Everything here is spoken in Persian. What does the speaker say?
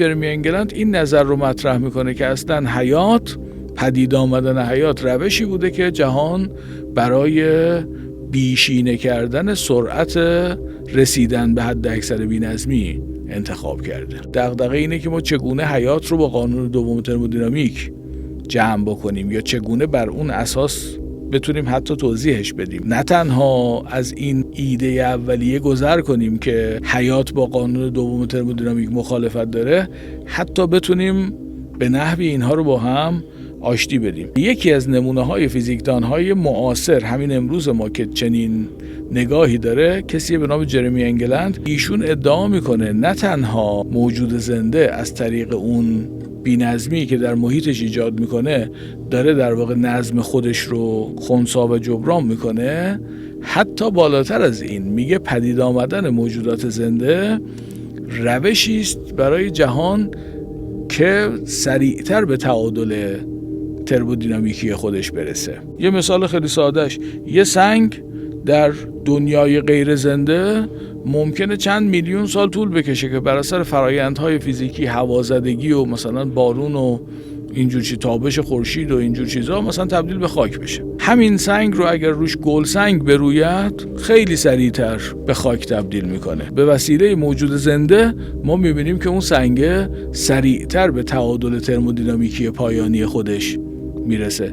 جرمی انگلند این نظر رو مطرح میکنه که اصلا حیات، پدید آمدن حیات روشی بوده که جهان برای بیشینه کردن سرعت رسیدن به حد اکثر بی‌نظمی انتخاب کرده. دغدغه اینه که ما چگونه حیات رو با قانون دوم ترمودینامیک جمع بکنیم یا چگونه بر اون اساس بتونیم حتی توضیحش بدیم. نه تنها از این ایده اولیه گذر کنیم که حیات با قانون دوم ترمودینامیک مخالفت داره، حتی بتونیم به نحوی اینها رو با هم آشتی بدیم. یکی از نمونه‌های فیزیکدان‌های معاصر همین امروز ما که چنین نگاهی داره کسی به نام جرمی انگلند. ایشون ادعا میکنه نه تنها موجود زنده از طریق اون بی‌نظمی که در محیطش ایجاد میکنه داره در واقع نظم خودش رو خنثی و جبران میکنه، حتی بالاتر از این میگه پدید آمدن موجودات زنده روشی است برای جهان که سریعتر به تعادل ترمودینامیکی خودش برسه. یه مثال خیلی سادهش، یه سنگ در دنیای غیر زنده ممکنه چند میلیون سال طول بکشه که بر اثر فرایندهای فیزیکی، هوازدگی و مثلا بارون و اینجور چیز، تابش خورشید و اینجور چیزا مثلا تبدیل به خاک بشه. همین سنگ رو اگر روش گل سنگ بروید خیلی سریعتر به خاک تبدیل میکنه. به وسیله موجود زنده ما میبینیم که اون سنگ سریعتر به تعادل ترمودینامیکی پایانی خودش میرسه.